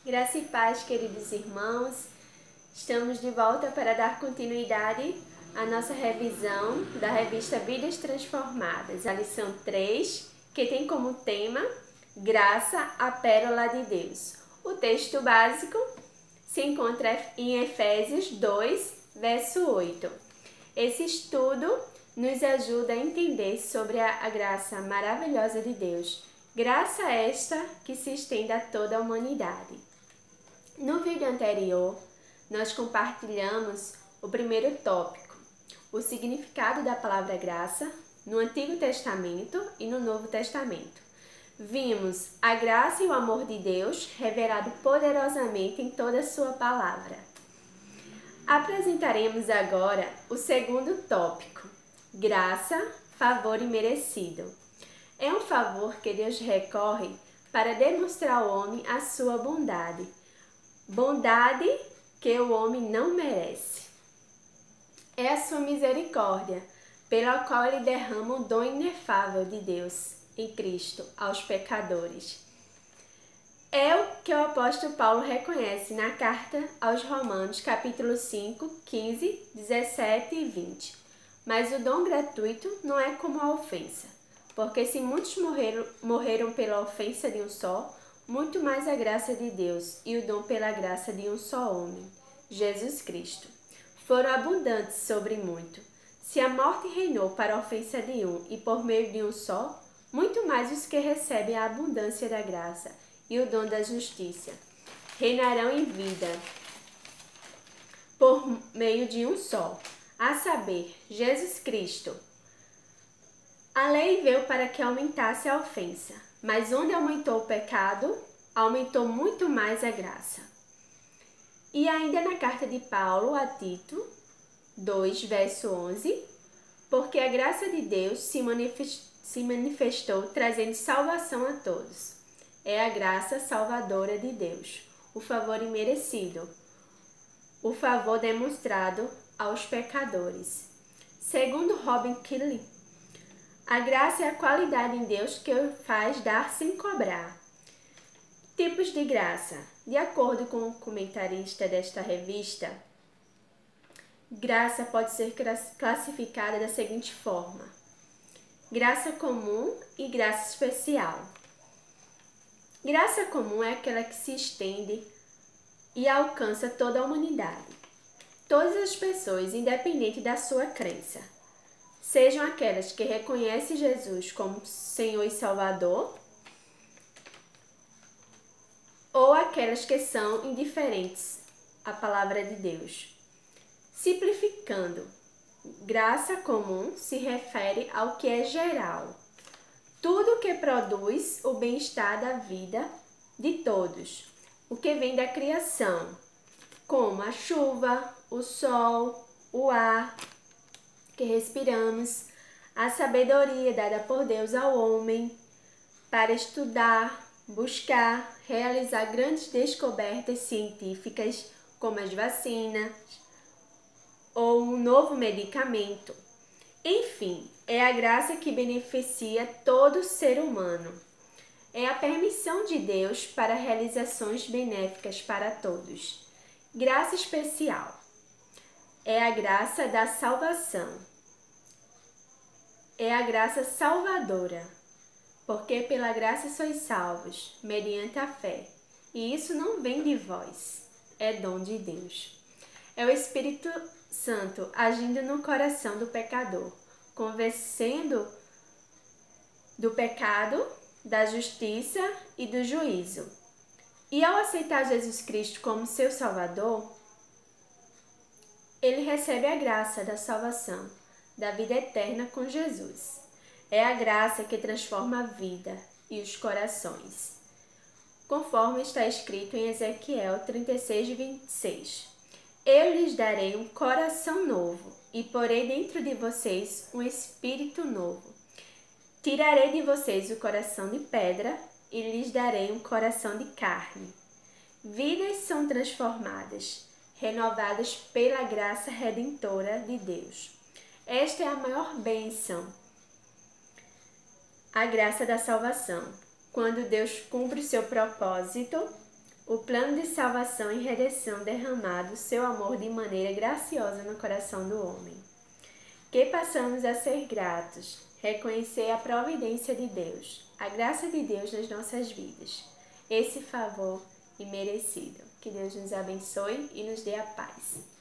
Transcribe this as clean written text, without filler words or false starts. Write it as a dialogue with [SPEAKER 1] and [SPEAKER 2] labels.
[SPEAKER 1] Graça e paz, queridos irmãos. Estamos de volta para dar continuidade à nossa revisão da revista Vidas Transformadas, a lição 3, que tem como tema Graça, a Pérola de Deus. O texto básico se encontra em Efésios 2, verso 8. Esse estudo nos ajuda a entender sobre a graça maravilhosa de Deus, graça esta que se estende a toda a humanidade. No vídeo anterior, nós compartilhamos o primeiro tópico, o significado da palavra graça no Antigo Testamento e no Novo Testamento. Vimos a graça e o amor de Deus revelado poderosamente em toda a sua palavra. Apresentaremos agora o segundo tópico, graça, favor imerecido. É um favor que Deus recorre para demonstrar ao homem a sua bondade. Bondade que o homem não merece. É a sua misericórdia, pela qual ele derrama o dom inefável de Deus em Cristo aos pecadores. É o que o apóstolo Paulo reconhece na carta aos Romanos, capítulo 5, 15, 17 e 20. Mas o dom gratuito não é como a ofensa, porque se muitos morreram pela ofensa de um só, muito mais a graça de Deus e o dom pela graça de um só homem, Jesus Cristo, foram abundantes sobre muito. Se a morte reinou para a ofensa de um e por meio de um só, muito mais os que recebem a abundância da graça e o dom da justiça reinarão em vida por meio de um só, a saber, Jesus Cristo. A lei veio para que aumentasse a ofensa, mas onde aumentou o pecado, aumentou muito mais a graça. E ainda na carta de Paulo a Tito, 2, verso 11, porque a graça de Deus se manifestou trazendo salvação a todos. É a graça salvadora de Deus, o favor imerecido, o favor demonstrado aos pecadores. Segundo Robin Kelley, a graça é a qualidade em Deus que o faz dar sem cobrar. Tipos de graça. De acordo com o comentarista desta revista, graça pode ser classificada da seguinte forma: graça comum e graça especial. Graça comum é aquela que se estende e alcança toda a humanidade. Todas as pessoas, independente da sua crença, sejam aquelas que reconhecem Jesus como Senhor e Salvador, ou aquelas que são indiferentes à palavra de Deus. Simplificando, graça comum se refere ao que é geral, tudo que produz o bem-estar da vida de todos, o que vem da criação, como a chuva, o sol, o ar que respiramos, a sabedoria dada por Deus ao homem para estudar, buscar, realizar grandes descobertas científicas como as vacinas ou um novo medicamento. Enfim, é a graça que beneficia todo ser humano. É a permissão de Deus para realizações benéficas para todos. Graça especial. É a graça da salvação. É a graça salvadora, porque pela graça sois salvos, mediante a fé. E isso não vem de vós, é dom de Deus. É o Espírito Santo agindo no coração do pecador, convencendo do pecado, da justiça e do juízo. E ao aceitar Jesus Cristo como seu Salvador, ele recebe a graça da salvação, da vida eterna com Jesus. É a graça que transforma a vida e os corações, conforme está escrito em Ezequiel 36, 26. Eu lhes darei um coração novo e porei dentro de vocês um espírito novo. Tirarei de vocês o coração de pedra e lhes darei um coração de carne. Vidas são transformadas, renovadas pela graça redentora de Deus. Esta é a maior bênção, a graça da salvação, quando Deus cumpre o seu propósito o plano de salvação e redenção derramado seu amor de maneira graciosa no coração do homem. Que passamos a ser gratos, reconhecer a providência de Deus, a graça de Deus nas nossas vidas, esse favor imerecido. Que Deus nos abençoe e nos dê a paz.